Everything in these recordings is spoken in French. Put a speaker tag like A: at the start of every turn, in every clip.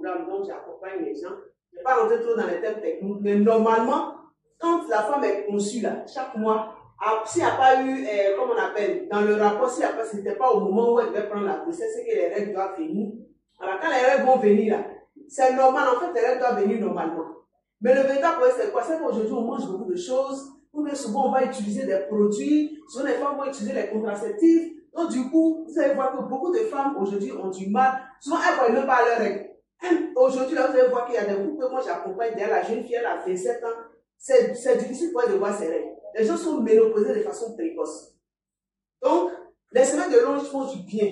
A: programme, donc j'accompagne les gens. Je ne vais pas rentrer trop dans les thèmes techniques, mais normalement, quand la femme est conçue, là, chaque mois, s'il n'y a pas eu, comme on appelle, dans le rapport, ce n'était pas au moment où elle devait prendre la grossesse, c'est que les règles doivent venir. Alors, quand les règles vont venir, là, c'est normal, en fait, les règles doivent venir normalement. Mais le véritable problème, c'est quoi? C'est qu'aujourd'hui, on mange beaucoup de choses, ou bien souvent, on va utiliser des produits, souvent, les femmes vont utiliser les contraceptifs. Donc, du coup, vous allez voir que beaucoup de femmes, aujourd'hui, ont du mal. Souvent, elles ne voient même pas leurs règles. Aujourd'hui, là, vous allez voir qu'il y a des couples que moi, j'accompagne. D'ailleurs, la jeune fille, elle a 27 ans. C'est difficile pour elle de voir ses règles. Les gens sont ménopausés de façon précoce. Donc, les semaines de longe font du bien.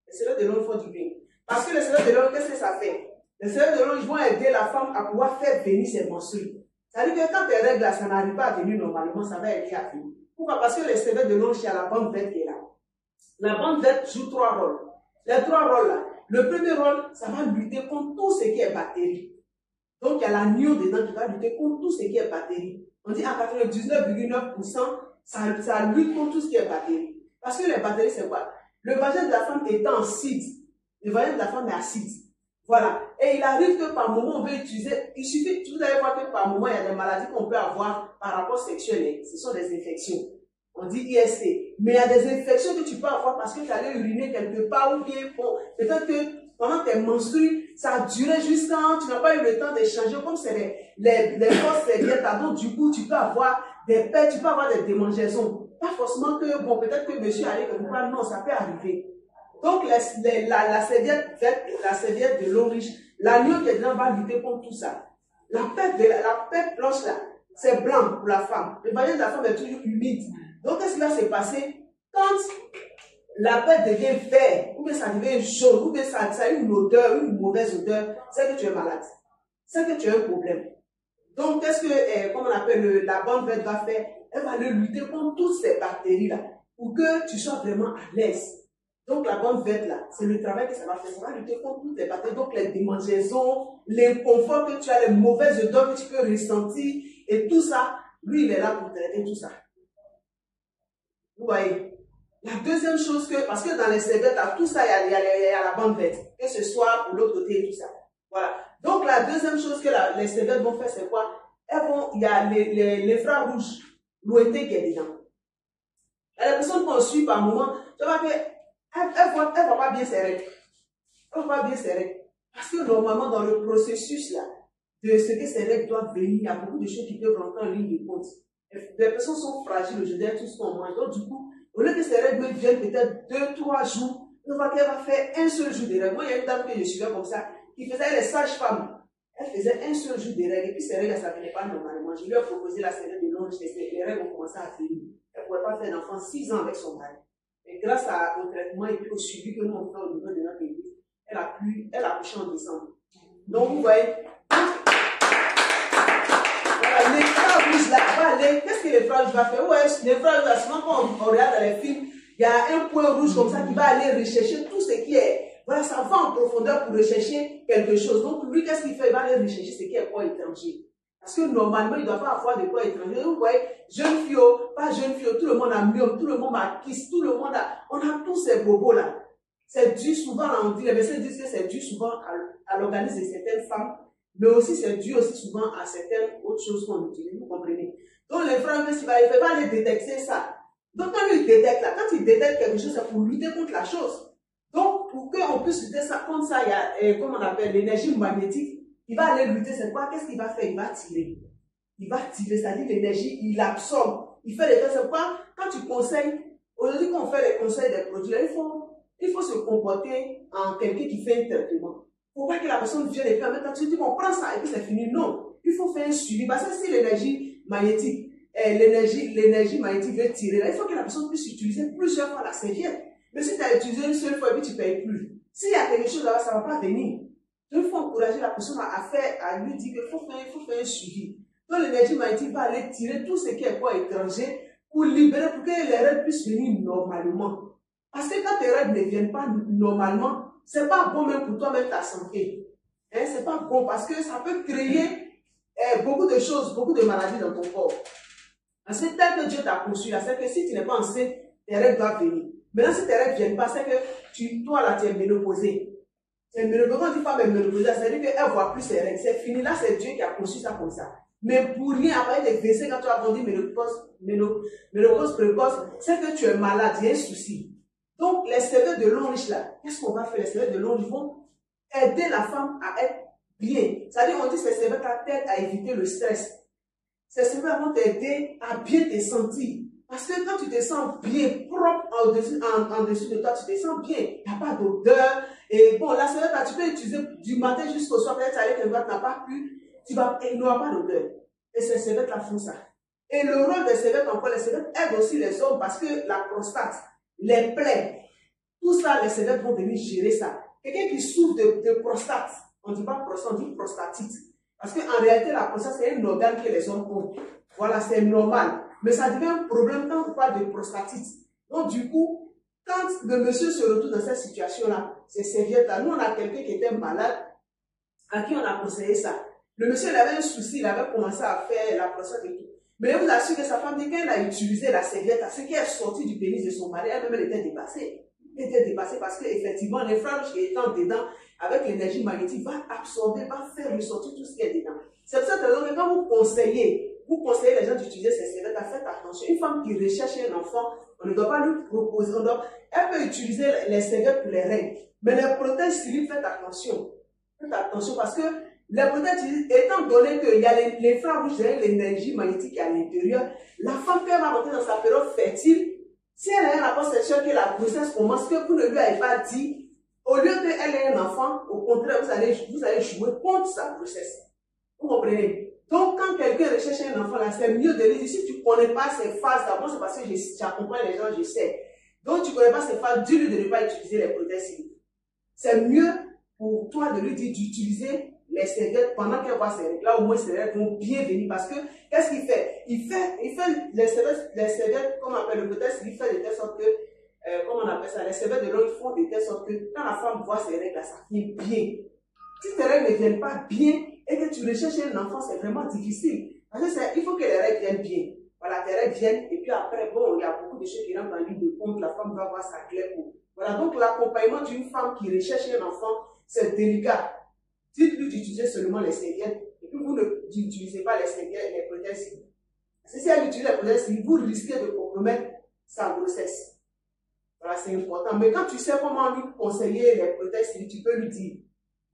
A: Les semaines de longe font du bien. Parce que les semaines de longe, qu'est-ce que ça fait? Les semaines de longe vont aider la femme à pouvoir faire venir ses menstrues. C'est-à-dire que quand tes règles, là, ça n'arrive pas à venir normalement, ça va aider à venir. Pourquoi? Parce que les semaines de longe, il y a la bande verte qui est là. La bande verte joue 3 rôles. Les 3 rôles là. Le premier rôle, ça va lutter contre tout ce qui est bactéries. Donc, il y a l'agneau dedans qui va lutter contre tout ce qui est bactéries. On dit à 99,9%, ça lutte contre tout ce qui est bactéries. Parce que les bactéries, c'est quoi? Le vagin de la femme est acide. Le vagin de la femme est acide. Voilà. Et il arrive que par moment, on peut utiliser, il suffit, vous allez voir que par moment, il y a des maladies qu'on peut avoir par rapport sexuel. Ce sont des infections. On dit IST. Mais il y a des infections que tu peux avoir parce que tu allais uriner quelque part ou bien, bon, peut-être que pendant tes menstrues, ça a duré jusqu'à, tu n'as pas eu le temps d'échanger, comme c'est les forces serviettes, donc du coup, tu peux avoir des pertes, tu peux avoir des démangeaisons. Pas forcément que, bon, peut-être que monsieur allait quelque part, non, ça peut arriver. Donc, la serviette de l'eau riche, l'agneau qui est dedans va lutter contre tout ça. La perte blanche là, c'est blanc pour la femme. Le vagin de la femme est toujours humide. Donc, qu'est-ce qui va se passer? Quand la perte devient vert, ou bien ça devient jaune, ou bien ça a une odeur, une mauvaise odeur, c'est que tu es malade. C'est que tu as un problème. Donc, qu'est-ce que, comme on appelle, la bande verte va faire? Elle va aller lutter contre toutes ces bactéries-là, pour que tu sois vraiment à l'aise. Donc, la bande verte, là, c'est le travail que ça va faire. Ça va lutter contre toutes les bactéries, donc les démangeaisons, l'inconfort que tu as, les mauvaises odeurs que tu peux ressentir, et tout ça, lui, il est là pour traiter tout ça. Vous voyez? La deuxième chose que, parce que dans les serviettes, tout ça, il y a la bande verte, que ce soit pour l'autre côté et tout ça. Voilà. Donc, la deuxième chose que les serviettes vont faire, c'est quoi? Il y a l'infrarouge, l'OET qui est dedans. Et les personnes qu'on suit par moment, tu vois qu'elle ne voit pas bien ses règles. Elle ne voit pas bien ses règles. Parce que normalement, dans le processus là, de ce que ces règles doivent venir, il y a beaucoup de choses qui peuvent rentrer en ligne de compte. Les personnes sont fragiles aujourd'hui, tout ce qu'on mange. Donc, du coup, au lieu que ces règles viennent peut-être 2-3 jours, on voit qu'elle va faire un seul jour de règles. Moi, il y a une dame que je suivais comme ça, qui faisait les sages-femmes. Elle faisait un seul jour de règles, et puis ces règles, ça ne venait pas normalement. Je lui ai proposé la série de longe, les règles ont commencé à venir. Elle ne pouvait pas faire d'enfant 6 ans avec son mari. Et grâce au traitement et puis au suivi que nous on fait au niveau de notre église, elle a accouché en décembre. Donc, vous voyez, les phrases rouges là, va aller. Qu'est-ce que les phrases rouges va faire? Ouais, les phrases rouges là, souvent quand on regarde dans les films, il y a un point rouge comme ça qui va aller rechercher tout ce qui est. Voilà, ça va en profondeur pour rechercher quelque chose. Donc, lui, qu'est-ce qu'il fait? Il va aller rechercher ce qui est quoi étranger. Parce que normalement, il ne doit pas avoir de quoi étranger. Vous voyez, jeune fille, pas jeune fille, tout le monde a myome, tout le monde a kiss, tout le monde a. On a tous ces bobos là. C'est dû souvent, on dit, les médecins disent que c'est dû souvent à l'organisme de certaines femmes. Mais aussi, c'est dû aussi souvent à certaines autres choses qu'on utilise, vous comprenez. Donc, les frères, il va aller détecter ça. Donc, quand il détecte là, quand il détecte quelque chose, c'est pour lutter contre la chose. Donc, pour qu'on puisse lutter contre ça, il y a, comme on appelle, l'énergie magnétique. Il va aller lutter, c'est quoi? Qu'est-ce qu'il va faire? Il va tirer. Il va tirer, c'est-à-dire l'énergie, il absorbe. Il fait les choses, c'est quoi? Quand tu conseilles, aujourd'hui, quand on fait les conseils des produits, il faut se comporter en quelqu'un qui fait un traitement. Pour pas que la personne vienne et puis en même temps, tu dis qu'on prend ça et puis c'est fini. Non, il faut faire un suivi. Parce que si l'énergie magnétique veut tirer, là, il faut que la personne puisse utiliser plusieurs fois la serviette. Mais si tu as utilisé une seule fois et puis tu ne payes plus, s'il y a quelque chose là-bas, ça ne va pas venir. Donc il faut encourager la personne à lui dire qu'il faut faire un suivi. Donc l'énergie magnétique va aller tirer tout ce qui est quoi étranger pour libérer, pour que les règles puissent venir normalement. Parce que quand tes règles ne viennent pas normalement, c'est pas bon même pour toi-même ta santé. Hein, c'est pas bon parce que ça peut créer beaucoup de choses, beaucoup de maladies dans ton corps. Parce que tel que Dieu t'a conçu là, c'est que si tu n'es pas enceinte, tes règles doivent venir. Maintenant, si tes règles ne viennent pas, c'est que toi là, tu es ménopausé. C'est ménopause. Quand on dit femme est ménopausée, ça veut dire qu'elle ne voit plus ses règles. C'est fini. Là, c'est Dieu qui a conçu ça comme ça. Mais pour rien, après des WC, quand tu as dit ménopause précoce, c'est que tu es malade, il y a un souci. Donc, les serviettes de long riche là, qu'est-ce qu'on va faire? Les serviettes de long riche vont aider la femme à être bien. C'est-à-dire, on dit que ces serviettes t'aident à éviter le stress. Ces serviettes vont t'aider à bien te sentir. Parce que quand tu te sens bien, propre en dessous de toi, tu te sens bien. Il n'y a pas d'odeur. Et bon, la serviette là, tu peux l'utiliser du matin jusqu'au soir. Peut-être avec un verre, tu n'as pas pu. Il n'aura pas d'odeur. Et ces serviettes là font ça. Et le rôle des serviettes, encore, les serviettes aident aussi les hommes parce que la prostate, les plaies, tout ça, les serviettes vont venir gérer ça. Quelqu'un qui souffre de prostate, on ne dit pas prostate, on dit prostatite. Parce qu'en réalité, la prostate, c'est un organe que les hommes ont. Voilà, c'est normal. Mais ça devient un problème quand on parle de prostatite. Donc, du coup, quand le monsieur se retrouve dans cette situation-là, ces serviettes-là, nous, on a quelqu'un qui était malade, à qui on a conseillé ça. Le monsieur, il avait un souci, il avait commencé à faire la prostate et tout. Mais je vous assure que sa femme dit qu'elle a utilisé la serviette, ce qui est sorti du pénis de son mari, elle-même, elle était dépassée. Elle était dépassée parce qu'effectivement, l'infrarouge qui est dedans, avec l'énergie magnétique, va absorber, va faire ressortir tout ce qui est dedans. C'est pour ça que quand vous conseillez les gens d'utiliser ces serviettes, faites attention. Une femme qui recherche un enfant, on ne doit pas lui proposer, elle peut utiliser les serviettes pour les règles. Mais les prothèses stériles, faites attention. Faites attention parce que les prothèses stériles, étant donné qu'il y a l'infrarouge, l'énergie magnétique à l'intérieur, la femme qui va rentrer dans sa période fertile, si elle a un rapport sexuel que la grossesse commence, que vous ne lui avez pas dit, au lieu qu'elle ait un enfant, au contraire, vous allez jouer contre sa grossesse. Vous comprenez? Donc, quand quelqu'un recherche un enfant, là, c'est mieux de lui dire, si tu ne connais pas ces phases, d'abord, c'est parce que j'accompagne les gens, je sais. Donc, tu ne connais pas ces phases, dis-lui de ne pas utiliser les prothèses stériles. C'est mieux pour toi de lui dire d'utiliser les serviettes pendant qu'elle voit ses règles. Là, au moins, ses règles vont bien venir. Parce que, qu'est-ce qu'il fait? Il fait les serviettes, comme on appelle le prothèse, il fait de telle sorte que, comment on appelle ça, les serviettes de l'eau, ils font de telle sorte que, quand la femme voit ses règles, là, ça vient bien. Si tes règles ne viennent pas bien, et que tu recherches un enfant, c'est vraiment difficile. Parce que il faut que les règles viennent bien. Voilà, tes règles viennent, et puis après, bon, il y a beaucoup de choses qui rentrent en ligne de compte, la femme va voir sa clé pour. Voilà, donc l'accompagnement d'une femme qui recherche un enfant, c'est délicat. Dites-lui d'utiliser seulement les serviettes, et puis vous n'utilisez pas les serviettes, les prothèses. Si elle utilise les prothèses, vous risquez de compromettre sa grossesse. Voilà, c'est important. Mais quand tu sais comment lui conseiller les prothèses, tu peux lui dire.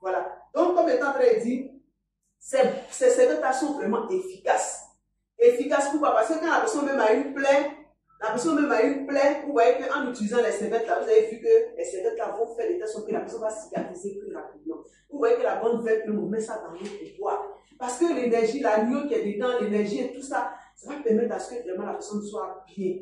A: Voilà. Donc, comme étant très dit, ces serviettes sont vraiment efficaces. Efficaces pourquoi? Parce que quand la personne même a une plaie, vous voyez qu'en utilisant les serviettes là, vous avez vu que les serviettes là vont faire de telle sorte que la personne va cicatriser plus rapidement. Vous voyez que la bonne veille, on met ça dans l'eau pour boire. Parce que l'énergie, l'agneau qui est dedans, l'énergie et tout ça, ça va permettre à ce que vraiment la personne soit bien.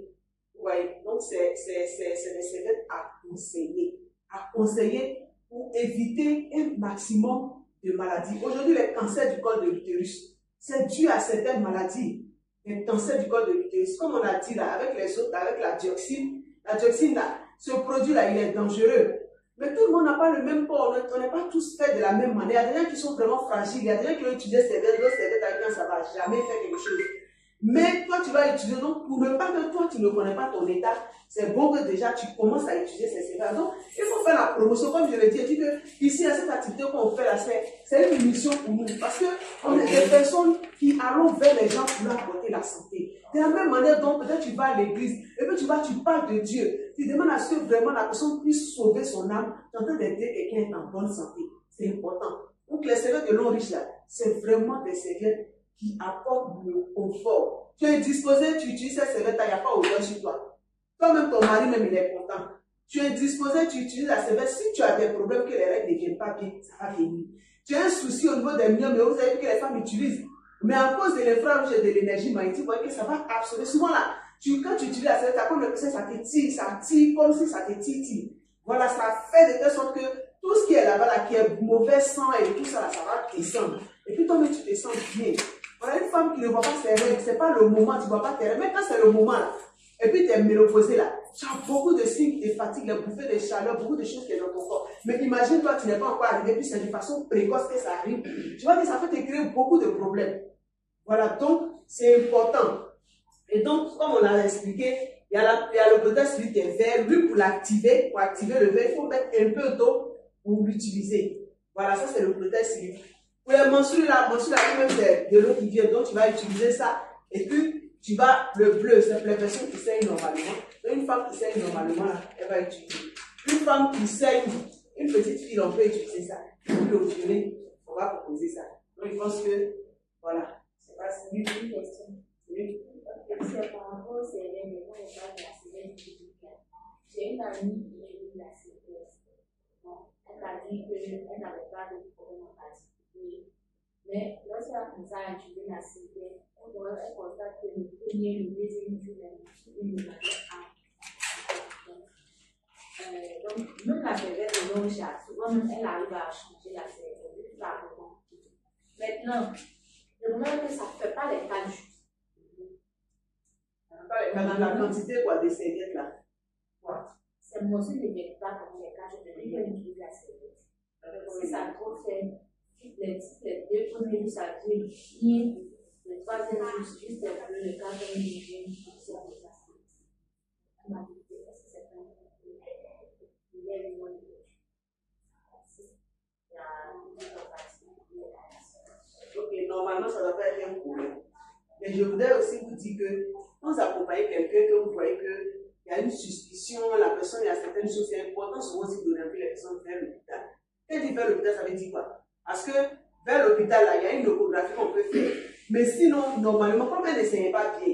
A: Vous voyez? Donc, c'est des serviettes à conseiller. À conseiller pour éviter un maximum de maladies. Aujourd'hui, les cancers du col de l'utérus, c'est dû à certaines maladies. Les cancers du col de l'utérus, comme on a dit là, avec les autres, avec la dioxine là, ce produit-là, il est dangereux. Mais tout le monde n'a pas le même corps, on n'est pas tous faits de la même manière. Il y a des gens qui sont vraiment fragiles, il y a des gens qui ont utilisé ces verres, d'autres ces verres, avec ça ne va jamais faire quelque chose. Mais toi, tu vas utiliser, donc pour ne pas que toi, tu ne connais pas ton état, c'est bon que déjà tu commences à utiliser ces serviettes. Donc, il faut faire la promotion, comme je l'ai dit, dit que ici, à cette activité qu'on fait là, c'est une mission pour nous. Parce qu'on est des personnes qui allons vers les gens pour leur apporter la santé. De la même manière, donc, peut-être tu vas à l'église, et puis tu parles de Dieu. Tu demandes à ce que vraiment la personne puisse sauver son âme, tu es en train d'aider quelqu'un en bonne santé. C'est important. Donc, les serviettes de l'eau riche là, c'est vraiment des serviettes qui apporte le confort. Tu es disposé, tu utilises cette serviette, il n'y a pas odeur sur toi. Toi-même, ton mari, même, il est content. Tu es disposé, tu utilises la serviette. Si tu as des problèmes que les règles ne viennent pas bien, ça va venir. Tu as un souci au niveau des myomes, mais vous avez vu que les femmes utilisent. Mais à cause de l'infrarouge et de l'énergie magnétique, vous voyez que ça va absorber. Souvent là, quand tu utilises la serviette, comme le ça te tire, ça tire comme si ça te tire. Voilà, ça fait de telle sorte que tout ce qui est là-bas, là, qui est mauvais sang et tout ça, là, ça va descendre. Et puis toi-même, tu te sens bien. Voilà une femme qui ne voit pas ses règles, ce n'est pas le moment, tu ne vois pas tes règles. Mais quand c'est le moment là, et puis tu es ménopausée là, tu as beaucoup de signes qui te fatiguent, les bouffées de chaleur, beaucoup de choses qui sont dans ton corps. Mais imagine toi, tu n'es pas encore arrivé, puis c'est de façon précoce que ça arrive. Tu vois que ça peut te créer beaucoup de problèmes. Voilà, donc c'est important. Et donc, comme on a expliqué, il y a le prothèse qui est vert. Lui, pour activer le verre, il faut mettre un peu d'eau pour l'utiliser. Voilà, ça c'est le protège ciliaire. Pour les menstrues là, même c'est de l'eau qui vient, donc tu vas utiliser ça. Et puis, tu vas, le bleu, c'est pour les personnes qui saignent normalement. Donc, une femme qui saigne normalement, là, elle va utiliser. Une femme qui saigne, une petite fille, on peut utiliser ça. Et puis, le violet, on va proposer ça. Donc, je pense que, voilà. C'est pas si. Une question. Oui.
B: C'est par rapport au CVN, mais quand on parle de la CVN, j'ai une amie qui a eu la CVN. Bon, elle m'a dit qu'elle n'avait pas de problème en particulier. Mais lorsqu'elle a commencé à utiliser la CVN, elle constate que le premier, le deuxième jour, elle ne l'avait pas. Donc, même la CVN de long chat, souvent même elle arrive à changer la CVN. Maintenant, le moment que ça ne fait pas les 4 jours.
A: La quantité quoi, des serviettes là.
B: C'est moi aussi ne mets pas comme les 4 jours, je vais utiliser la serviette. Si ça trop fait, les 2 premiers jours, ça devient bien. Le 3e jour, c'est juste un peu, le 4e jour, c'est un peu facile. Ma vie, c'est un peu. Il est le monde.
A: Ok, normalement, ça doit pas être un problème. Mais je voudrais aussi vous dire que quand vous accompagnez quelqu'un, que vous voyez qu'il y a une suspicion, la personne, il y a certaines choses, c'est important souvent aussi d'orienter les personnes vers l'hôpital. Quand il dit vers l'hôpital, ça veut dire quoi? Parce que vers l'hôpital, là, il y a une échographie qu'on peut faire. Mais sinon, normalement, comme elle ne saigne pas bien,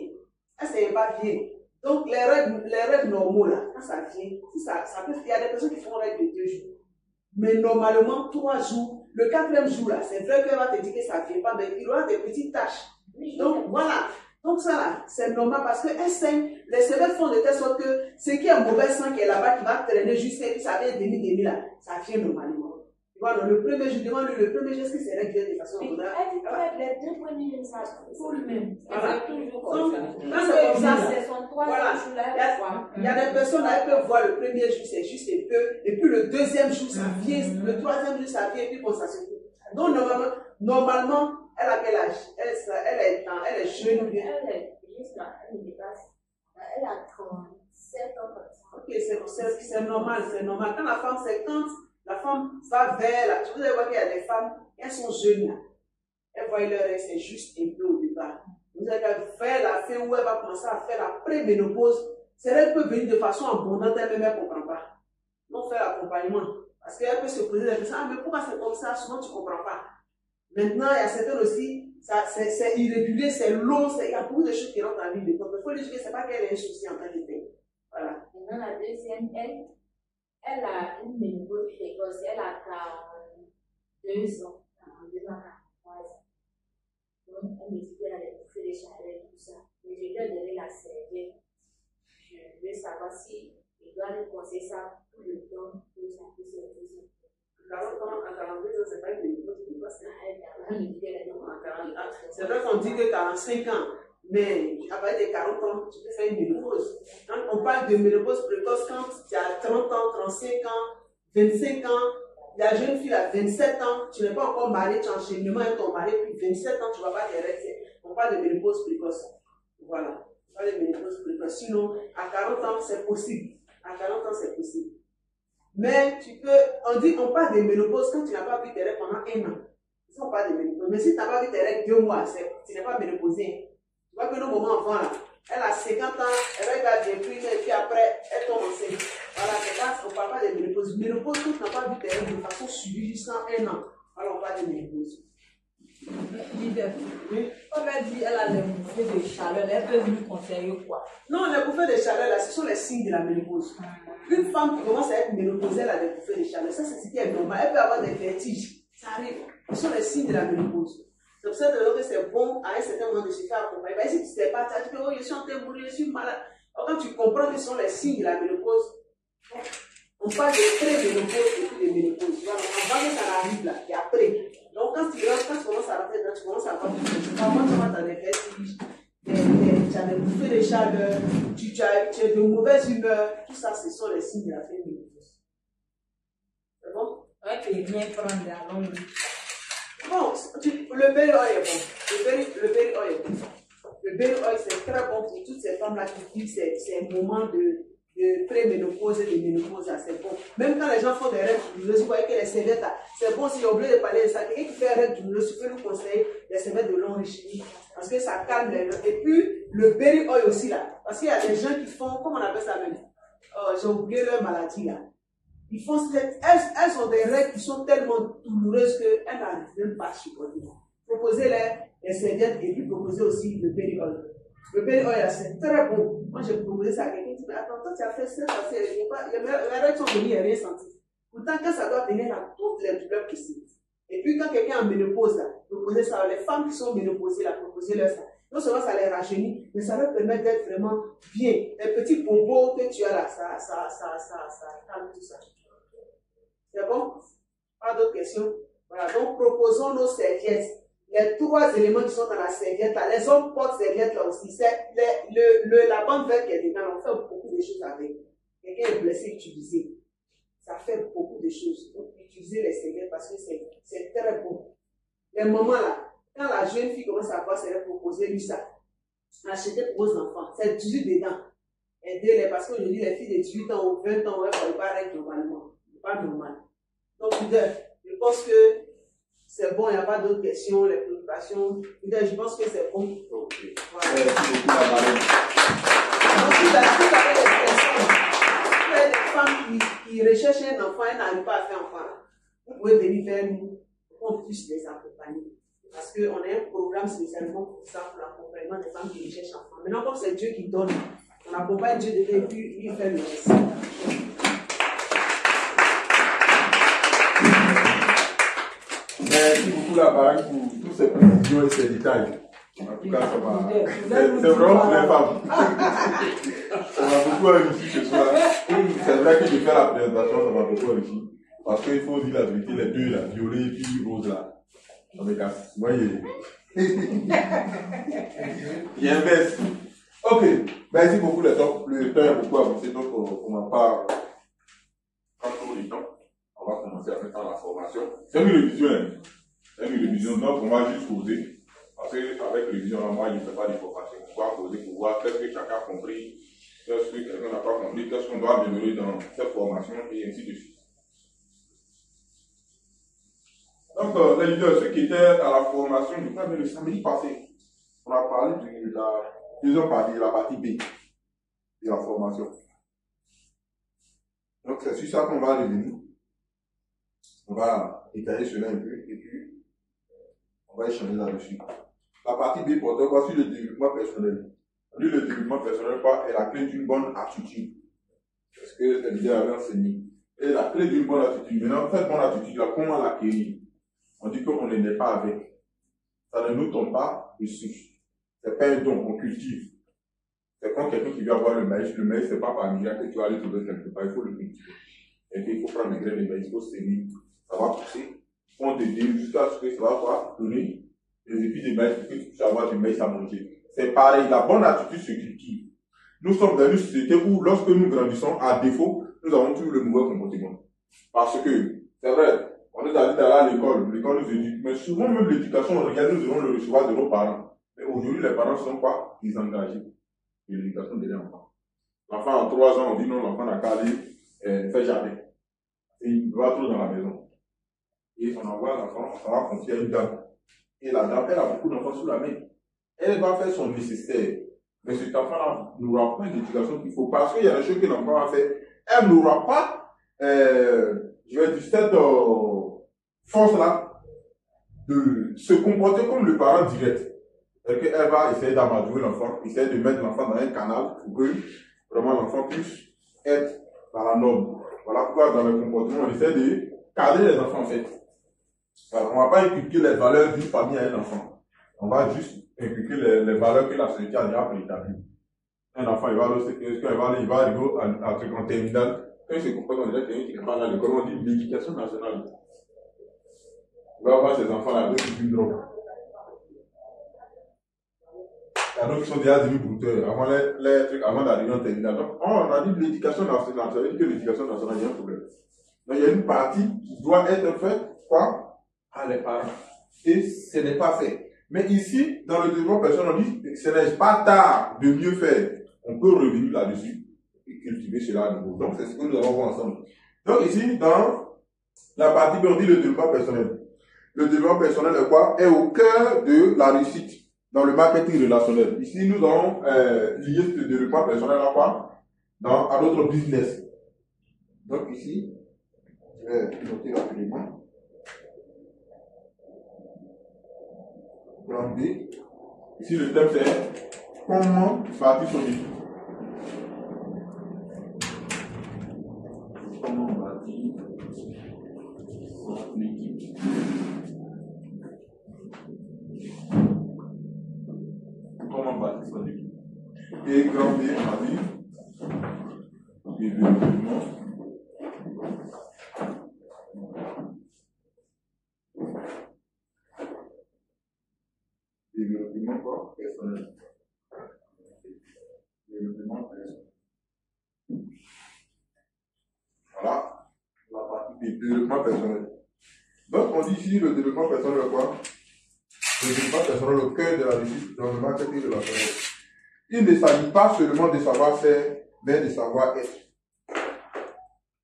A: elle ne saigne pas bien. Donc, les règles normaux, là, quand ça vient, ça peut, il y a des personnes qui font règles de 2 jours. Mais normalement, 3 jours, le 4e jour, là, c'est vrai qu'elle va te dire que ça ne vient pas, mais il y aura des petites taches. Donc, voilà. Donc, ça, là, c'est normal parce qu'elle saigne. Les cervelles font de telle sorte que ce qui est mauvais sang qui est là-bas, qui va traîner jusqu'à puis ça vient demi, là, ça vient normalement. Voilà, le premier jour, demande-lui le premier jour, est-ce que c'est vrai qu'il vient de façon normale?
B: Les 2 premiers jours, ça tout le même.
A: Voilà.
B: Toujours
A: Donc,
B: comme
A: quand c'est comme ça,
B: c'est son 3e jour là.
A: il y a des personnes, elles peuvent voir le premier jour, c'est juste un peu, et puis le 2e jour, ça vient, le 3e jour, ça vient, et puis bon, ça se fait. Donc, normalement, elle a quel âge? Elle est jeune ou bien?
B: Elle est juste là, elle me dépasse. Elle a 37 ans comme ça.
A: Ok, c'est normal, c'est normal. Quand la femme, c'est quand la femme va vers la. Vous allez voir qu'il y a des femmes, elles sont jeunes là. Elles voient leur règle, c'est juste un peu au départ. Vous allez faire la fin où elle va commencer à faire la pré-ménopause. C'est elle peut venir de façon abondante, elle-même, elle ne comprend pas. Donc, faire l'accompagnement. Parce qu'elle peut se poser des questions. Ah, mais pourquoi c'est comme ça? Souvent, tu ne comprends pas. Maintenant, il y a certaines aussi, c'est irrégulier, c'est long, il y a beaucoup de choses qui rentrent dans la vie de couple. Il faut lui dire que ce n'est pas qu'elle ait un souci en tant que tel. Voilà.
B: Maintenant, la deuxième, elle a une ménopause précoce, elle a 42 ans, 42 ans, 43 ans. Donc, elle me dit qu'elle a des bouffées de chaleur et tout ça. Mais je lui ai donné la serviette. Je veux savoir si il doit lui conseiller ça tout le temps pour ça puisse se résoudre.
A: 40 ans, à 42 ans, c'est pas une ménopause précoce. C'est vrai qu'on dit que 45 ans, mais à partir de 40 ans, tu peux faire une ménopause. Quand on parle de ménopause précoce, quand tu as 30 ans, 35 ans, 25 ans, la jeune fille a 27 ans, tu n'es pas encore marié, tu as enchaînement avec ton mari, puis 27 ans, tu ne vas pas te rester. On parle de ménopause précoce. Voilà. On parle de ménopause précoce. Sinon, à 40 ans, c'est possible. À 40 ans, c'est possible. Mais tu peux, on parle de ménopause quand tu n'as pas vu tes règles pendant 1 an. Ça, on parle de ménopause. Mais si tu n'as pas vu tes règles 2 mois, tu n'es pas ménopausé. Tu vois que nos moments enfants là, elle a 50 ans, elle regarde bien plus, et puis après, elle tombe enceinte. Voilà, c'est pas, on ne parle pas de ménopause. Ménopause, quand tu n'as pas vu tes règles de façon suivie jusqu'à 1 an. Alors, on parle de ménopause.
C: Oui. Comme elle dit, elle a les bouffées de chaleur, elle peut nous conseiller quoi?
A: Non, les bouffées de chaleur, là, ce sont les signes de la ménopause. Une femme qui commence à être ménopausée, elle a des bouffées de chaleur. Ça, c'est ce qui est normal. Elle peut avoir des vertiges. Ça arrive. Ce sont les signes de la ménopause. C'est pour ça que c'est bon à un certain moment de se faire accompagner. Si tu ne sais pas, tu as dit que oh, je suis en train de mourir, je suis malade. Alors, quand tu comprends que ce sont les signes de la ménopause, on parle de pré-ménopause et puis de ménopause. Voilà, avant que ça arrive là, et après. Donc, quand tu commences à rentrer dedans, tu commences à avoir des choses. Comment tu vas dans des vertiges, tu as des bouffées de chaleur, tu as de mauvaises humeurs. Tout ça, ce sont les signes de la ménopause. C'est bon?
C: Ouais, tu es bien prendre la longue.
A: Bon, le berry oil est bon. Le berry oil est bon. Le berry oil, c'est très bon pour toutes ces femmes-là qui vivent ces moments de de pré-ménopause et de ménopause, c'est bon. Même quand les gens font des règles douloureuses, vous voyez que les serviettes, là, c'est bon, si j'ai oublié de parler de ça, quelqu'un qui fait des règles douloureuses, tu peux nous conseiller des serviettes de longue richie, parce que ça calme les nerfs. Et puis, le berry oil aussi, là, parce qu'il y a des gens qui font, comment on appelle ça même? J'ai oublié leur maladie, là. Ils font, elles ont des règles qui sont tellement douloureuses qu'elles n'arrivent même pas à supporter. Proposez-les les serviettes et puis proposez aussi le berry oil. Le berry oil, c'est très bon. Moi, j'ai proposé ça à quelqu'un qui dit, mais attends, toi, tu as fait ça, les règles sont venues, il n'y a rien senti. Pourtant, quand ça doit venir à toutes les douleurs possibles. Et puis, quand quelqu'un est en ménopause, là, proposez ça. Les femmes qui sont ménopausées, là, proposez-leur ça. Non seulement ça les rajeunit, mais ça leur permet d'être vraiment bien. Les petits bobos que tu as là, ça calme tout ça. C'est bon? Pas d'autres questions? Voilà, donc proposons nos serviettes. Les 3 éléments qui sont dans la serviette, là, les hommes portent serviettes là aussi. C'est la bande verte qui est dedans, on fait beaucoup de choses avec. Quelqu'un est blessé, utilisez. Ça fait beaucoup de choses. Donc, utilisez les serviettes parce que c'est très bon. Les mamans là, quand la jeune fille commence à avoir ses règles, proposez-lui ça. Achetez pour vos enfants. C'est 18 dedans. Aidez-les parce qu'aujourd'hui, les filles de 18 ans ou 20 ans, elles ne vont pas règles normalement. Pas normal. Donc, je pense que c'est bon, il n'y a pas d'autres questions, les préoccupations. Je pense que c'est bon.
D: Ok.
A: Voilà.
D: Merci beaucoup, la Marine.
A: Donc, si vous avez des personnes, si vous avez des femmes qui recherchent un enfant et n'arrivent pas à faire enfant, vous pouvez venir vers nous pour qu'on puisse les accompagner. Parce qu'on a un programme spécialement pour ça, pour l'accompagnement des femmes qui recherchent enfant. Maintenant, comme c'est Dieu qui donne, on accompagne Dieu de et puis il fait le reste.
D: Merci beaucoup, la Marine, pour tous ces précisions et ces détails. En tout cas, ça va. C'est vraiment pour les femmes. On a beaucoup réussi ce soir. C'est vrai que je fais la présentation, ça m'a beaucoup réussi. Parce qu'il faut dire la vérité, les deux, là, violet et puis rose, là. Ça me casse. Vous voyez. Il inverse. Ok. Merci beaucoup, les temps. Le temps est beaucoup avancé, donc on va pas prendre le temps. On va commencer à faire la formation. C'est une révision, hein. C'est une révision, donc on va juste poser. Parce qu'avec révision, moi, je ne fais pas de formation. On va poser pour voir qu'est-ce que chacun a compris, qu'est-ce que quelqu'un n'a pas compris, qu'est-ce qu'on doit améliorer dans cette formation, et ainsi de suite. Donc, les leaders, ceux qui étaient à la formation, je crois, le samedi passé, on a parlé de la deuxième partie, de la partie B de la formation. Donc, c'est sur ça qu'on va revenir. On va étaler cela un peu, et puis, on va échanger là-dessus. La partie B porte quoi sur le développement personnel. On dit le développement personnel est la clé d'une bonne attitude. C'est ce que les leaders avaient enseigné. Et la clé d'une bonne attitude, maintenant, cette bonne attitude-là, comment l'acquérir? On dit qu'on ne naît pas avec. Ça ne nous tombe pas dessus. C'est pas un don, on cultive. C'est comme quelqu'un qui vient avoir le maïs, c'est pas par miracle que tu vas aller trouver quelque part, il faut le cultiver. Et puis il faut prendre les graines de maïs, il faut s'aimer, ça va pousser, on te dit jusqu'à ce que ça va donner des épis de maïs pour que tu puisses avoir du maïs à manger. C'est pareil, la bonne attitude se cultive. Nous sommes dans une société où, lorsque nous grandissons, à défaut, nous avons toujours le mauvais comportement. Parce que, c'est vrai, on nous a dit d'aller à l'école nous éduque, mais souvent même l'éducation, on regarde, nous devons le recevoir de nos parents. Mais aujourd'hui, les parents ne sont pas désengagés de l'éducation de l'enfant. L'enfant en 3 ans, on dit non, l'enfant n'a qu'à aller faire jardin. Et il va trop dans la maison. Et on envoie l'enfant, on va confier à une dame. Et la dame, elle a beaucoup d'enfants sous la main. Elle va faire son nécessaire. Mais cet enfant-là n'aura pas l'éducation qu'il faut. Parce qu'il y a des choses que l'enfant va faire. Elle n'aura pas, je vais dire, cette force-là de se comporter comme le parent direct. Et qu'elle va essayer d'amadouer l'enfant, essayer de mettre l'enfant dans un canal pour que vraiment l'enfant puisse être dans la norme. Voilà pourquoi dans le comportement, on essaie de cadrer les enfants en fait. Alors, on ne va pas inculquer les valeurs d'une famille à un enfant. On va juste inculquer les valeurs que la société a déjà préétablies. Un enfant, il va arriver en terminale. Quand il se comporte, on dirait quelqu'un qui n'est pas là à l'école, on dit l'éducation nationale. Il va avoir ces enfants-là, eux qui fument drogue. Il y en a qui sont déjà devenus brouteurs avant d'arriver en terminale. Donc, on a dit l'éducation nationale, ça veut dire que l'éducation nationale, il y a un problème. Donc, il y a une partie qui doit être faite, quoi? À les parents. Et ce n'est pas fait. Mais ici, dans le développement personnel, on dit que ce n'est pas tard de mieux faire. On peut revenir là-dessus. et cultiver cela à nouveau. Donc, c'est ce que nous allons voir ensemble. Donc, ici, dans la partie B, on dit le développement personnel. Le développement personnel est quoi? Est au cœur de la réussite dans le marketing relationnel. Ici, nous allons lier ce développement personnel à quoi? À notre business. Donc, ici, je vais noter rapidement. Plan B. Ici, le thème, c'est comment bâtir son équipe. Comment bâtir son équipe. Comment bâtir son équipe. Et grand B, on a dit, développement. Développement quoi? Personnel. Développement personnel. Voilà, la partie du développement personnel. Donc, on dit ici le développement personnel quoi? Le développement personnel au cœur de la réussite dans le marketing relationnel. Il ne s'agit pas seulement de savoir-faire, mais de savoir-être.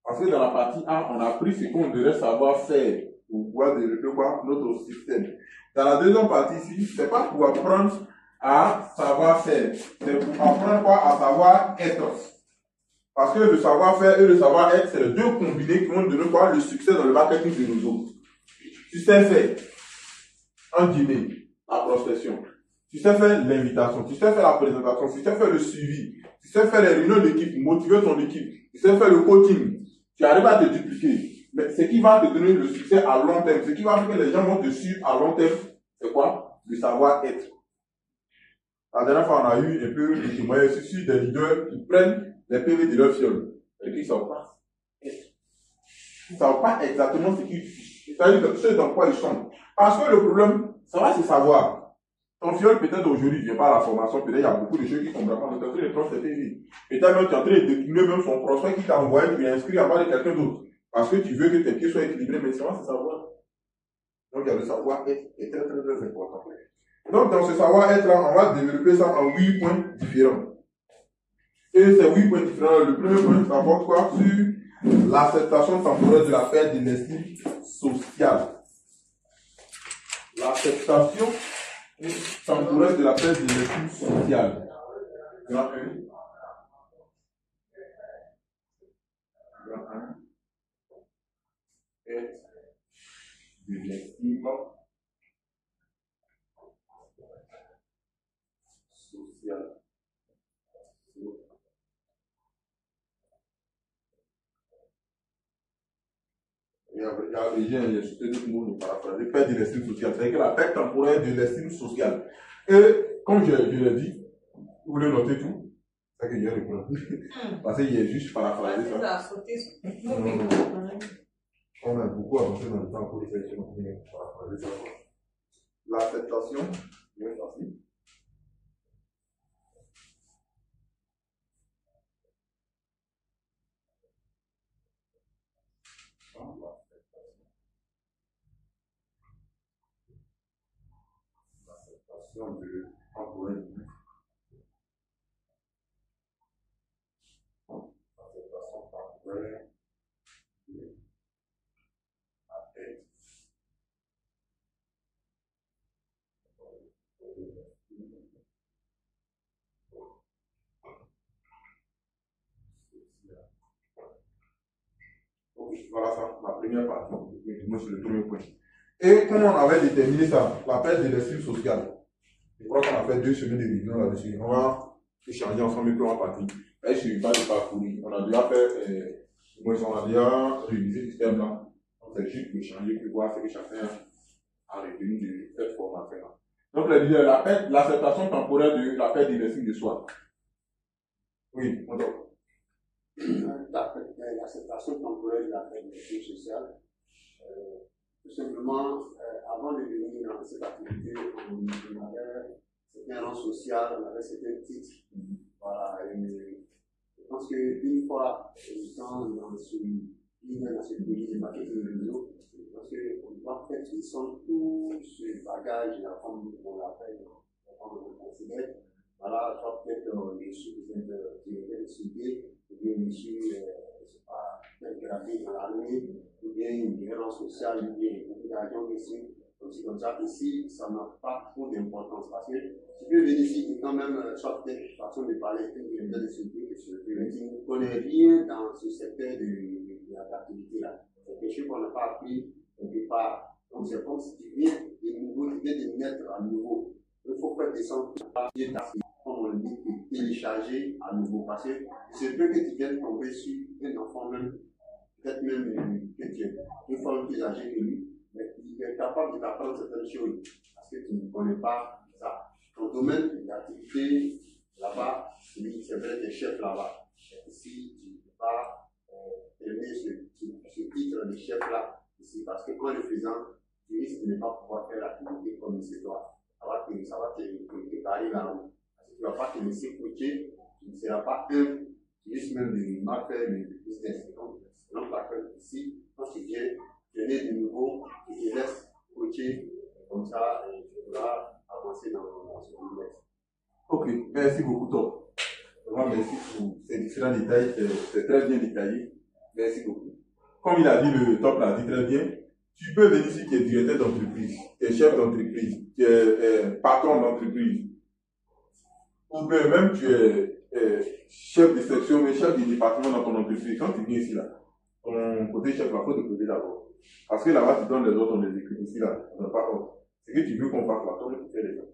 D: Parce que dans la partie A, on a appris ce qu'on devrait savoir faire pour pouvoir développer quoi? Notre système. Dans la deuxième partie ici, c'est pas pour apprendre à savoir faire, c'est pour apprendre quoi? À savoir être. Parce que le savoir-faire et le savoir-être, c'est les deux combinés qui vont donner quoi? Le succès dans le marketing de réseau. Tu sais faire un dîner, la prospection. Tu sais faire l'invitation, tu sais faire la présentation, tu sais faire le suivi, tu sais faire les réunions d'équipe, motiver ton équipe, tu sais faire le coaching. Tu arrives à te dupliquer. Mais ce qui va te donner le succès à long terme, ce qui va faire que les gens vont te suivre à long terme, c'est quoi? Le savoir-être. La dernière fois, on a eu un peu de témoignages sur des leaders qui prennent les PV de leur fiole et qui ne savent pas être. Ils ne savent pas exactement ce qu'ils font. C'est-à-dire ce dans quoi ils sont. Parce que le problème, ça va se savoir. Ton fiole, peut-être aujourd'hui, il ne vient pas à la formation, peut-être il y a beaucoup de choses qui sont vraiment en train de prendre ses PV. Peut-être même tu es en train de décliner même son prospect qui t'a envoyé, tu l'as inscrit à part de quelqu'un d'autre. Parce que tu veux que tes pieds soient équilibrés, mais ça va se savoir. Donc il y a le savoir-être qui est très très très important. Donc dans ce savoir-être-là, on va développer ça en 8 points différents. Et ces 8 points différents, le premier point, ça porte quoi? Sur l'acceptation temporaire de la perte de l'estime sociale. L'acceptation temporaire de la perte de l'estime sociale. Grand 1. Grand 1. Perte de l'estime sociale. J'ai cité d'autres mots de paraphraser. Perte de l'estime sociale. C'est-à-dire que la perte temporaire de l'estime sociale. Et comme je l'ai dit, vous voulez noter tout? C'est ça que j'ai répondu. Parce qu'il y a juste paraphrasé ça. On a beaucoup avancé dans le temps pour essayer de paraphraser ça. L'acceptation, c'est facile. L'acceptation de temporaire. L'acceptation temporaire de la tête. Voilà ça, la première partie. Moi, c'est le premier point. Et comment on avait déterminé ça? La perte de l'estime sociale. Je crois qu'on a fait 2 semaines de réunion là-dessus. On va échanger ensemble et puis on va partir. Là, je ne suis pas de parcourir. On a déjà fait, on a déjà révisé le système là. On fait juste échanger pour voir ce que chacun a retenu de cette formation-là. Donc, l'acceptation temporaire de la perte de l'estime de soi. Oui, on doit.
E: L'acceptation temporaire de la perte de l'estime sociale. Tout simplement, avant de venir dans cette activité, on avait certains rangs sociaux, on avait certains titres. Voilà, et je pense qu'une fois étant dans ce pays de marketing de réseau, je pense qu'on doit faire descendre tout ce bagage, comme on l'appelle, comme on le considère. Voilà, soit peut-être les sous, peut-être des souliers, je suis, je sais pas, gradé dans l'armée, ou bien une gérance sociale, ou bien une population ici, aussi comme ça. Ici, ça n'a pas trop d'importance parce que tu peux venir ici et quand même, soit peut-être façon de parler, une de structure, mais tu ne connais rien dans ce secteur de l'activité-là. C'est quelque chose qu'on n'a pas appris quelque part. Donc, c'est comme si tu viens de nouveau, tu viens de mettre à nouveau. Il faut faire descendre comme on dit, télécharger à nouveau. Parce que c'est peu que tu viennes tomber sur un enfant même, peut-être même que tu es une fois plus âgé que lui, mais il est capable de t'apprendre certaines choses parce que tu ne connais pas ça. Ton domaine d'activité là-bas, oui, c'est vrai, des chefs là-bas. Ici, tu ne peux pas aimer ce titre de chef-là ici parce qu'en le faisant, tu risques de ne pas pouvoir faire l'activité comme il se doit. Ça va te barrer la route. Parce que tu ne vas pas te laisser coacher, tu ne seras pas tu risques même de mal faire le business. Donc, la fin ici, quand tu viens, tu es de nouveau, tu te laisses coacher, comme ça, tu pourras avancer dans ce business.
D: Ok, merci beaucoup, Tom. Vraiment, merci pour ces différents détails, c'est très bien détaillé. Merci beaucoup. Comme il a dit, le Top l'a dit très bien, tu peux venir ici, tu es directeur d'entreprise, tu es chef d'entreprise, tu es patron d'entreprise, ou bien même tu es chef de section, mais chef du département dans ton entreprise. Quand tu viens ici, là, ton côté chef, il faut te poser d'abord. Parce que là-bas, tu donnes les ordres, on les écrit ici, là, on n'a pas ordre. C'est que tu veux qu'on fasse là, toi, tu fais les gens.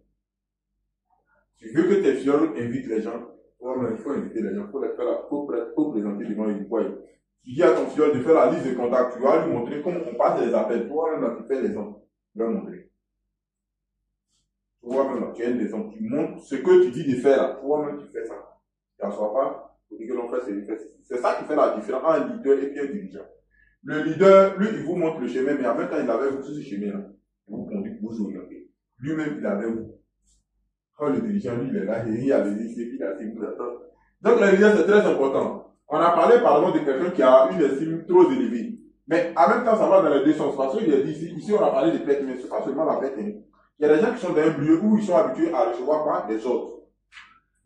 D: Tu veux que tes fioles invitent les gens, il faut inviter les gens, il faut présenter devant une voix. Tu dis à ton fiole de faire la liste de contacts, tu vas lui montrer comment on passe les appels. Toi-même, là, tu fais les gens. Tu vas montrer. Toi-même, là, tu as une maison. Tu montres ce que tu dis de faire, là. Toi-même, tu fais ça. Tu n'assois pas. Pour dire que l'on fait, c'est ça qui fait la différence entre un leader et puis un dirigeant. Le leader, lui, il vous montre le chemin, mais en même temps, il avait vous sur ce chemin-là. Il vous conduit, vous orientez. Lui-même, il avait vous. Quand le dirigeant, lui, il est là, il a les idées, il a ses vous attend. Donc, le leader, c'est très important. On a parlé par exemple de quelqu'un qui a une estime trop élevée. Mais en même temps, ça va dans les deux sens. Parce qu'il a dit ici, on a parlé de pète, mais ce n'est pas seulement la pète. Il y a des gens qui sont dans un lieu où ils sont habitués à recevoir quoi? Des ordres.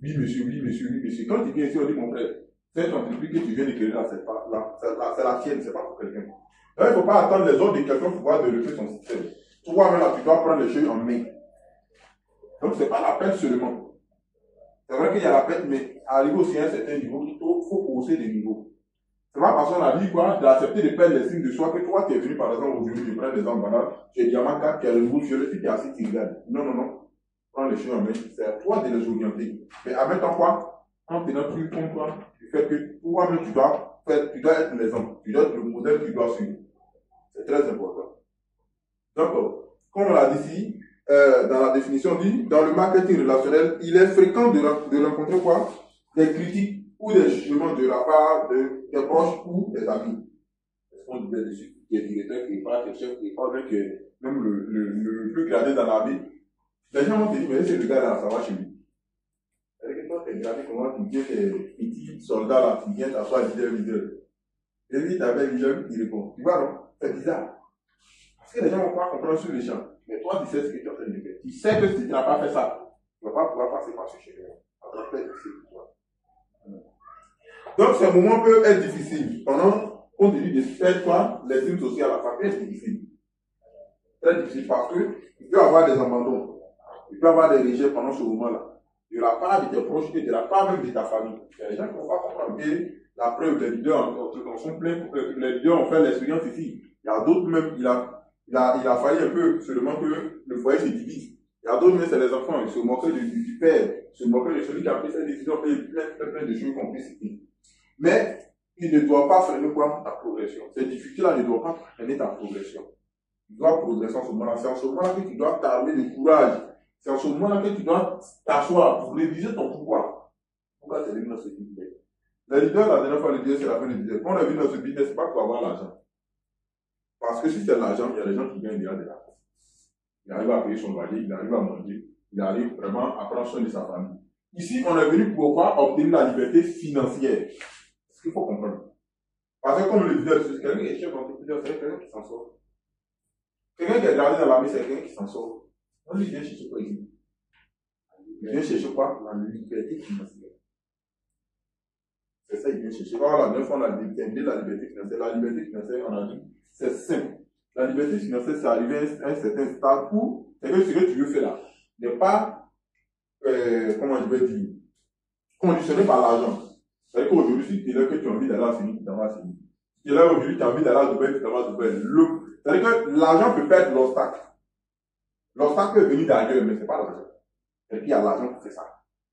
D: Oui, monsieur, oui, monsieur, oui, monsieur. Quand tu viens ici, on dit, mon frère, cette entreprise que tu viens de créer là, c'est la tienne, c'est pas pour quelqu'un. Donc, il ne faut pas attendre les ordres de quelqu'un pour pouvoir développer son système. Toi-même, là, tu dois prendre les choses en main. Donc, ce n'est pas la peine seulement. C'est vrai qu'il y a la pète, mais arriver aussi à un certain niveau, il faut pousser des niveaux. C'est pas parce qu'on a dit quoi, d'accepter de perdre l'estime de soi, que toi, tu es venu, par exemple, aujourd'hui, tu prends des emballages, tu es diamant 4, tu as le nouveau violet, puis tu es assis, tu regardes. Non, non, non. Prends les choses en main, c'est à toi de les orienter. Mais en même temps, quoi, en tenant plus compte, quoi, du fait que toi-même, tu dois être l'exemple, tu dois être le modèle que tu dois suivre. C'est très important. Donc, comme on l'a dit ici, dans la définition dit, dans le marketing relationnel, il est fréquent de rencontrer quoi? Des critiques ou des jugements de la part des proches ou des amis. Est-ce qu'on disait dessus qu'il y a des directeurs qui parlent, des chefs qui parlent, même le plus gradé dans la vie. Les gens vont te dire, mais c'est le gars là, ça va chez lui. C'est-à-dire que toi, tu es gradé comment tu viens tes petits soldats là, tu viens t'asseoir leader. Et lui, tu avais leader qui répond. Tu vois, non? C'est bizarre. Parce que les gens ne vont pas comprendre sur les champs. Mais toi, tu sais ce que tu es en train de faire. Tu sais que si tu n'as pas fait ça, tu ne vas pas pouvoir passer par ce chemin. Donc, ce moment peut être difficile. Pendant, compte tenu de faire quoi, l'estime sociale à la famille est difficile. Très difficile parce que il peut y avoir des abandons. Il peut y avoir des rejets pendant ce moment-là. De la part de tes proches et de la part même de ta famille. Il y a des gens qui ne vont pas comprendre. Et la preuve, les leaders en sont pleins. Les leaders ont fait l'expérience ici. Il y a d'autres même, il a failli un peu seulement que le foyer se divise. Il y a d'autres, mais c'est les enfants, ils se moquaient du père, se moquaient de celui qui a pris cette décision, plein de choses qu'on peut citer. Mais, il ne doit pas freiner quoi? Ta progression. Ces difficultés-là ne doivent pas freiner ta progression. Tu dois progresser en ce moment-là. C'est en ce moment-là que tu dois t'armer de courage. C'est en ce moment-là que tu dois t'asseoir pour réviser ton pouvoir. Pourquoi tu es venu dans ce business? Le leader, la dernière fois, le leader, c'est la fin du business. Quand on est venu dans ce business, c'est pas pour avoir l'argent. Parce que si c'est l'argent, il y a des gens qui gagnent déjà de l'argent. Il arrive à payer son loyer, il arrive à manger, il arrive vraiment à prendre soin de sa famille. Ici, on est venu pour obtenir la liberté financière. C'est ce qu'il faut comprendre. Parce que comme le leader, c'est quelqu'un qui est chef d'entreprise, c'est quelqu'un qui s'en sort. Quelqu'un qui est gardé dans l'armée, c'est quelqu'un qui s'en sort. On lui vient chercher quoi ici? Il vient chercher quoi? La liberté financière. C'est ça qu'il vient chercher. Voilà, 9 fois, la liberté financière. La liberté financière, on a dit, c'est simple. La liberté financière, c'est arriver à un certain stade où c'est que ce que tu veux faire là n'est pas, comment je vais dire, conditionné par l'argent. C'est-à-dire qu'aujourd'hui, si tu es là que tu as envie d'aller à Sénégal, tu t'en vas à Sénégal. Si tu es là aujourd'hui, tu as envie d'aller à Dubaï, tu t'en vas à Dubaï. C'est-à-dire que l'argent peut pas être l'obstacle. L'obstacle peut venir d'ailleurs, mais ce n'est pas l'argent. Et puis il y a l'argent qui fait ça.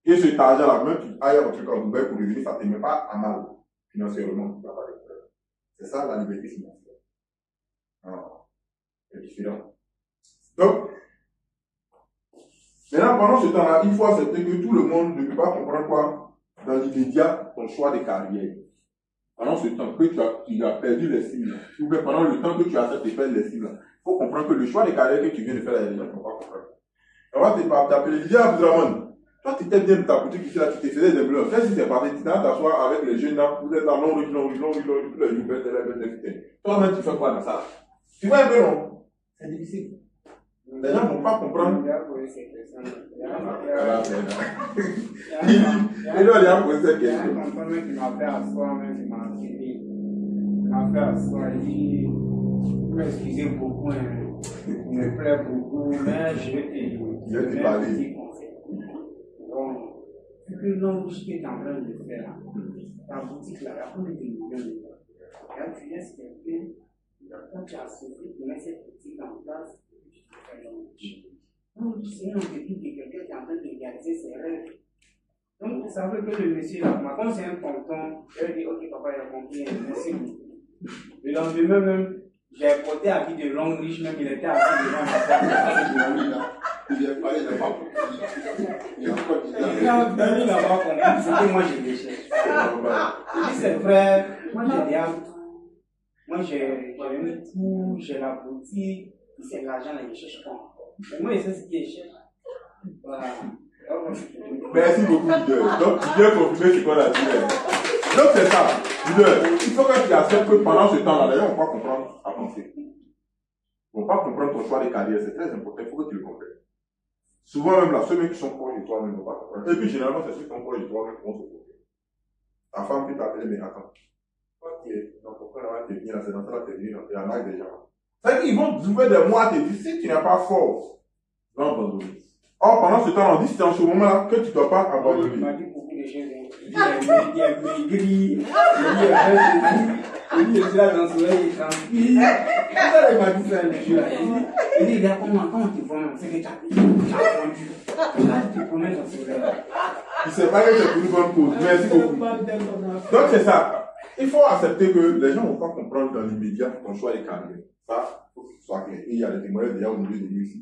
D: Et cet argent-là, même tu ailles un truc en Dubaï pour revenir, ça ne te met pas à mal financièrement. C'est ça la liberté financière. Alors, c'est différent. Donc, maintenant, pendant ce temps-là, il faut accepter que tout le monde ne peut pas comprendre quoi, dans l'immédiat, ton choix de carrière. Pendant ce temps que tu as perdu l'estime, ou bien pendant le temps que tu acceptes de perdre l'estime, il faut comprendre que le choix de carrière que tu viens de faire, les gens ne vont pas comprendre. On va t'appeler, dis Abdourahmane. Toi, tu étais bien de ta boutique ici, là, tu te faisais des blogs. Qu'est-ce qui s'est passé? Tu t'as t'asseoir avec les jeunes là, vous êtes là, non, tous les nouvelles, toi-même, tu fais quoi dans ça? Tu vois un peu, non? C'est difficile. Les gens ne vont pas comprendre. Il doit poser cette question. Il
F: y a un compagnon qui m'a fait asseoir, même qui m'a suivi. Il m'a fait asseoir, il dit, vous m'excusez beaucoup, il me plaît beaucoup, mais je vais te parler. Donc, ce que l'homme qui est en train de faire, la boutique là, il y a combien de millions de dollars? Et là, tu laisses quelqu'un, quand tu as souffert pour mettre cette boutique en place, tu te fais l'homme. Donc, c'est un objectif de quelqu'un qui est en train de réaliser ses rêves. Donc, vous savez que le monsieur là, quand c'est un tonton, il dit, ok, papa, il a compris, merci beaucoup. Le lendemain même, j'ai porté à vie de longue riche, même il était assis devant ma porte.
D: Il a parlé, il n'a pas compris. Il a pas
F: compris, c'est que moi j'ai des chèques. Je dis, c'est vrai, moi j'ai des autres. Moi j'ai un tout, j'ai la boutique, c'est l'argent là, je ne cherche pas encore. Mais moi, je sais ce qui est cher. Voilà.
D: Merci beaucoup, leader. Donc, tu viens confirmer ce qu'on a dit. Donc, c'est ça. Leader, il faut que tu acceptes que pendant ce temps-là, les gens ne vont pas comprendre à penser. Ils ne vont pas comprendre ton choix de carrière. C'est très important. Il faut que tu le comprennes. Souvent, même là, ceux qui sont proches de toi ne vont pas comprendre. Et puis, généralement, c'est ceux qui sont proches de toi-même qui vont se comprendre. Ta femme peut t'appeler, mais attends. Toi qui es dans ton frère, tu es venu là, c'est dans ça, tu es venu dans la maille des gens. C'est-à-dire qu'ils vont trouver des mois à te dire, si tu n'es pas fort, tu vas abandonner. Or, pendant ce temps, on dit, c'est en ce moment-là que tu ne dois pas abandonner.
F: Il m'a dit beaucoup de choses. Il est maigri, il est là dans le soleil, il est tranquille. Il m'a dit ça un jour. Il dit, regarde comment tu vois, c'est que tu as attendu. Là, tu te promènes dans le soleil.
D: Il ne sait pas que c'est pour une bonne cause. Merci beaucoup. Donc, c'est ça. Il faut accepter que les gens ne vont pas comprendre dans l'immédiat ton choix de carrière. Ça, il faut que ce soit clair. Et il y a des témoignages déjà au milieu de lui ici.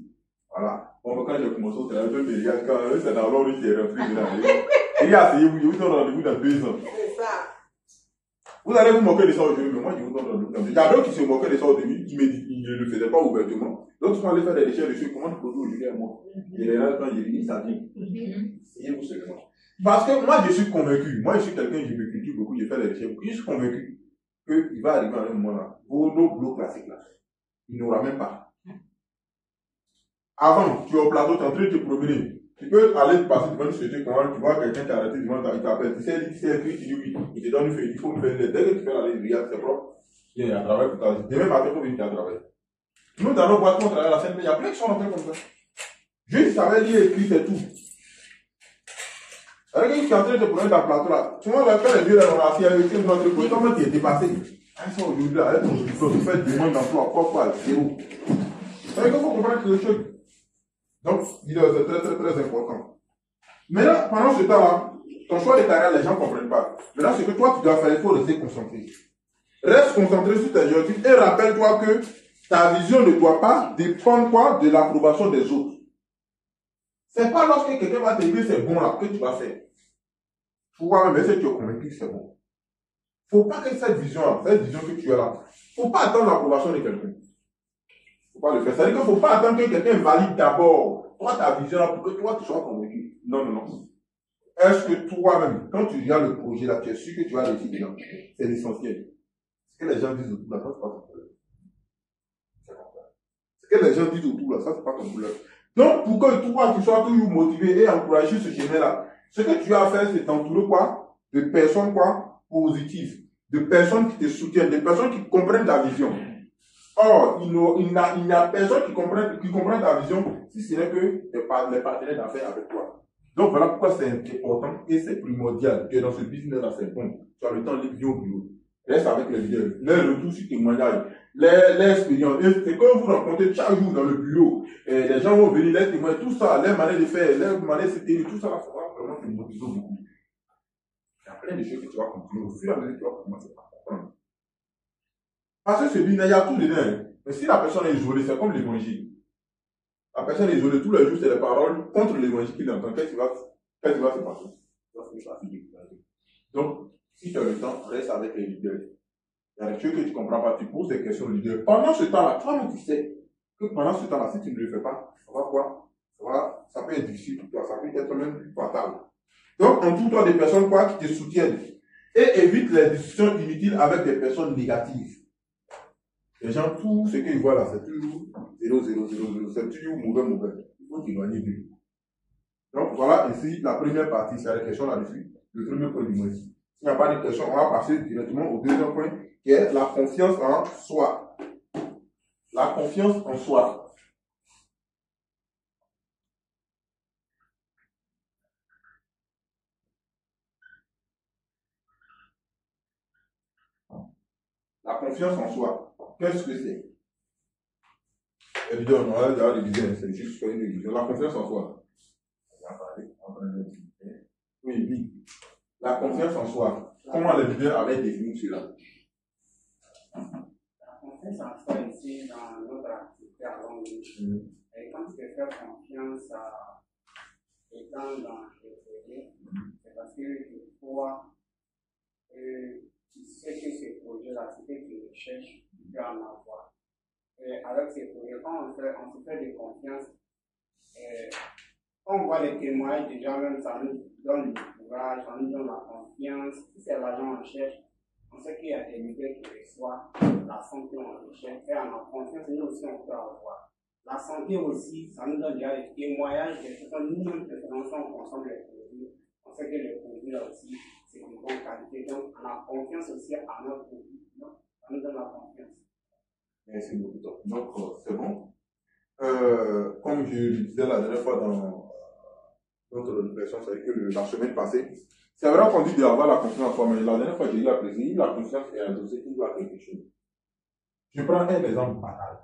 D: Voilà. Bon, quand j'ai commencé au travail, c'est dans l'ordre qui est repris de là. Il y a essayé, vous donne rendez-vous dans 2 ans.
A: C'est ça.
D: Vous allez vous moquer de ça aujourd'hui, mais moi, je vous donne rendez-vous dans 2 ans. Il y a d'autres qui se moquaient de ça au début, qui ne le faisaient pas ouvertement. D'autres sont allés faire des recherches dessus. Comment tu produis aujourd'hui à moi? Et les là, quand j'ai dit, ça vient. Essayez-vous seulement. Parce que moi, je suis convaincu. Moi, je suis quelqu'un qui me cultive beaucoup, je fais des recherches beaucoup. Je suis convaincu qu'il va arriver à un moment là, pour nos blocs classiques là, il n'aura même pas. Avant, tu es au plateau, tu es en train de te promener. Tu peux aller passer devant une société, tu vois quelqu'un qui a arrêté devant ta, il t'appelle. Tu sais, il dit, tu dis oui, il te donne une feuille, il faut me faire. Dès que tu fais aller, regarde, c'est propre. Il y a un travail pour ta vie. Demain matin, il faut venir travailler. Nous, dans nos boîtes, on travaille à la scène, mais il y a plein qui sont rentrés comme ça. Juste, ça veut dire écrit, c'est tout. Avec quelqu'un qui est en train de te promener dans le plateau là, tu vois, quand les vieux là, on a assis avec eux, notre côté, comment tu es dépassé? Ils sont aujourd'hui là, avec ton diplôme, tu fais une demande d'emploi, pourquoi, zéro. Ça veut dire qu'il faut comprendre quelque chose. Donc, c'est très, très, très important. Maintenant, pendant ce temps-là, ton choix de carrière, les gens ne comprennent pas. Maintenant, ce que toi, tu dois faire, il faut rester concentré. Reste concentré sur tes objectifs et rappelle-toi que ta vision ne doit pas dépendre quoi de l'approbation des autres. C'est pas lorsque quelqu'un va te dire c'est bon là que tu vas faire. Toi-même, est-ce que tu es convaincu que c'est bon? Faut pas que cette vision-là, cette vision que tu as là, faut pas attendre l'approbation de quelqu'un. Faut pas le faire. C'est-à-dire qu'il ne faut pas attendre que quelqu'un valide d'abord toi ta vision là pour que toi tu sois convaincu. Non, non, non. Est-ce que toi-même, quand tu regardes le projet là, tu es sûr que tu vas réussir dedans? C'est l'essentiel. Ce que les gens disent autour là, ça c'est pas ton problème. Ce que les gens disent autour là, ça c'est pas ton problème. Donc, pour que toi tu sois toujours motivé et encouragé ce chemin là, ce que tu as à faire, c'est t'entourer quoi? De personnes quoi? positif, de personnes qui te soutiennent, de personnes qui comprennent ta vision. Or, il n'y a personne qui comprend ta vision si ce n'est que les partenaires d'affaires avec toi. Donc voilà pourquoi c'est important et c'est primordial que dans ce business-là, c'est bon. Tu as le temps de venir au bureau. Reste avec les leaders, les retours sur témoignage, l'expérience. Et quand vous rencontrez chaque jour dans le bureau, et les gens vont venir, les témoins, tout ça, les manières de faire, les manières de se tenir, tout ça, ça va vraiment te motiver beaucoup. Il y a plein de choses que tu vas continuer au fur et à mesure que tu vas commencer à comprendre. Parce que ce business, il y a tout dedans. Mais si la personne est isolée, c'est comme l'évangile. La personne est isolée tous les jours, c'est les paroles contre l'évangile qu'il entend. Qu'est-ce qui va se passer? Donc, si tu as le temps, reste avec les leaders. Il y a des choses que tu ne comprends pas, tu poses des questions aux leaders. Pendant ce temps-là, toi-même tu sais que pendant ce temps-là, si tu ne le fais pas, ça va quoi? Ça peut être difficile pour toi, ça peut être même fatal. Donc, entoure-toi des personnes quoi, qui te soutiennent. Et évite les discussions inutiles avec des personnes négatives. Les gens, tout ce qu'ils voient là, c'est toujours 0, 0, 0, 0, c'est toujours mauvais. Il faut t'éloigner d'eux. Donc, voilà ici la première partie, c'est la question là-dessus. Le premier point du mois. S'il n'y a pas de questions, on va passer directement au deuxième point, qui est la confiance en soi. La confiance en soi. La confiance en soi. Qu'est-ce que c'est? Évidemment, on va diviser, c'est juste une division. La confiance en soi. Oui, oui. La confiance en soi. Comment les leaders avaient défini cela?
F: La confiance en soi ici dans notre activité à longue vue. Et quand tu fais confiance à étant dans le projet, c'est parce que tu crois que tu sais que ces projets-là, c'est que tu recherches, tu peux en avoir. Et avec ces projets, quand on se fait de confiance, quand on voit les témoignages, déjà même ça nous donne le courage, ça nous donne la confiance. Si c'est l'argent on cherche, on sait qu'il y a des leaders qui reçoivent la santé on recherche. Et on a confiance, nous aussi on peut avoir. La santé aussi, ça nous donne déjà des témoignages, des personnes, nous-mêmes, on consomme les produits. On sait que les produits là aussi, c'est de bonne qualité. Donc, on a confiance aussi à notre produit. Donc, ça nous donne la confiance.
D: Merci beaucoup. Donc, c'est bon. Comme je le disais la dernière fois dans notre réflexion, c'est que la semaine passée, c'est vrai qu'on dit d'avoir la confiance en soi, mais la dernière fois, j'ai eu la précision, la confiance est un dossier qui doit quelque chose. Je prends un exemple banal.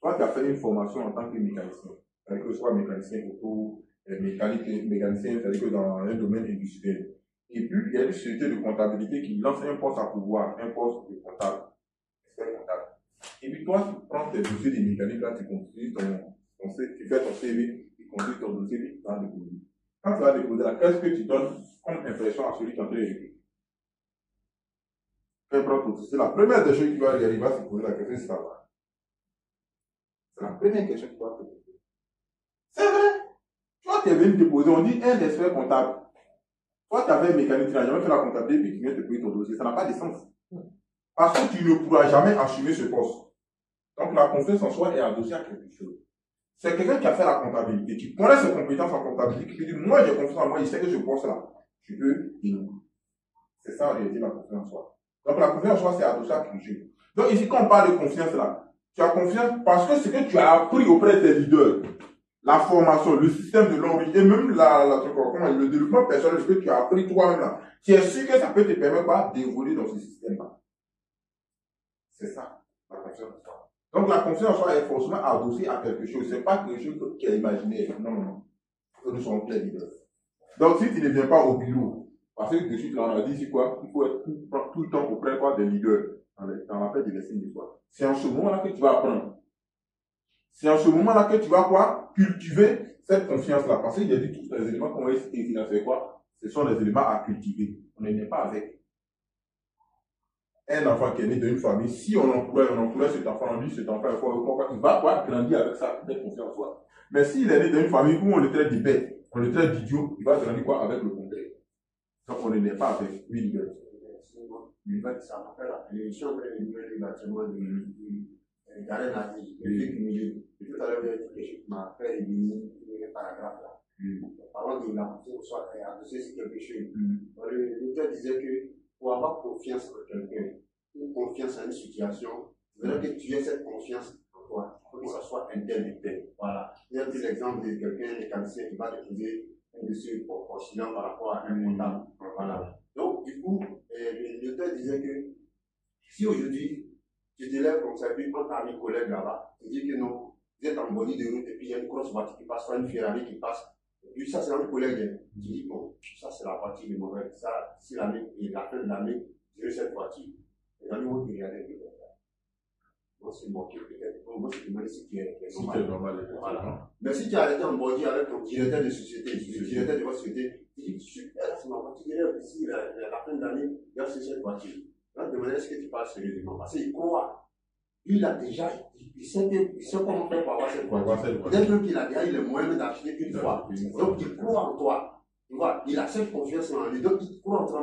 D: Toi, tu as fait une formation en tant que mécanicien, c'est-à-dire que ce soit mécanicien auto, mécanicien, c'est-à-dire que dans un domaine industriel. Et puis, il y a une société de comptabilité qui lance un poste à pouvoir, un poste de comptable, expert comptable. Et puis toi, tu prends tes dossiers de mécanique, là, tu construis tu fais ton CV, tu construis ton dossier, tu vas déposer. Quand tu vas déposer là, qu'est-ce que tu donnes comme impression à celui qui est en train d'écrire? Quand il prend ton dossier, la première des choses qui va arriver, il va se poser la question, c'est ça. C'est la première question que tu vas te poser. C'est vrai. Toi, tu es venu déposer, on dit un expert comptable. Toi, tu avais un mécanique, tu n'as jamais fait la comptabilité, puis tu viens te payer ton dossier. Ça n'a pas de sens. Parce que tu ne pourras jamais assumer ce poste. Donc, la confiance en soi est adossée à quelque chose. C'est quelqu'un qui a fait la comptabilité, qui connaît ses compétences en comptabilité, qui dit, moi, j'ai confiance en moi, il sait que ce poste-là, je peux innover. C'est ça, en réalité, la confiance en soi. Donc, la confiance en soi, c'est adossé à quelque chose. Donc, ici, quand on parle de confiance, là, tu as confiance parce que ce que tu as appris auprès de tes leaders, la formation, le système de l'envie, et même le développement personnel, ce que tu as appris toi-même, là, tu es sûr que ça peut te permettre d'évoluer dans ce système-là. C'est ça, la confiance en soi. Donc la confiance en soi est forcément adossée à quelque chose. Ce n'est pas quelque chose qui est imaginaire. Non, non, non. Que nous sommes pleins leaders. Donc si tu ne viens pas au bureau, parce que de suite là on a dit c'est quoi? Il faut être tout le temps auprès quoi, des leaders dans la paix de l'estime de soi. C'est en ce moment-là que tu vas apprendre. C'est en ce moment-là que tu vas quoi? Cultiver cette confiance-là. Parce qu'il y a dit tous les éléments qu'on va essayer de faire quoi? Ce sont les éléments à cultiver. On n'est pas avec. Un enfant qui est né d'une famille, si on encourage cet enfant, on dit cet enfant est fort, il va quoi grandir avec sa confiance en soi. Mais s'il est né d'une famille où on le traite de bête, on le traite d'idiot, il va grandir quoi avec le contraire. Donc on n'est pas avec lui.
E: Ça m'appelle la télévision, le bâtiment de Garen Nadi, tout à l'heure, il y a quelque chose qui m'a fait éliminer les paragraphes là. Parlant de la confiance en soi, c'est quelque chose. Le disait que avoir confiance en quelqu'un, une confiance en une situation, il faudrait que tu aies cette confiance en toi. Il faut que ça soit interne. Voilà. Il y a l'exemple de quelqu'un, un mécanicien qui va déposer un dossier oscillant par rapport à un comptable. Voilà. Donc, du coup, l'auteur disait que si aujourd'hui, tu te lèves comme ça, puis quand tu as un collègue là-bas, tu dis que non, vous êtes en bordure de route et puis il y a une grosse voiture qui passe, soit une Ferrari qui passe, et puis ça c'est un collègue, tu dis bon, ça c'est la voiture de mauvais, ça c'est l'année, et la fin de l'année, j'ai eu cette voiture. Les amis vont te regarder un peu comme ça. Moi c'est moqué peut-être, moi c'est demandé si tu es normal. Voilà. Mais si tu as arrêté en bordure avec ton directeur de société, le directeur de votre société, tu dis super, là c'est ma voiture, ici, la fin de l'année, il y a cette voiture. Là, demander est-ce que tu parles sérieusement, parce qu'il croit. Lui, il a déjà, il sait comment faire pour avoir cette voiture. Peut-être même qu'il a déjà eu les moyens d'acheter une fois. Donc, il croit en toi. Tu vois, il a cette confiance en lui. Donc, il croit en toi.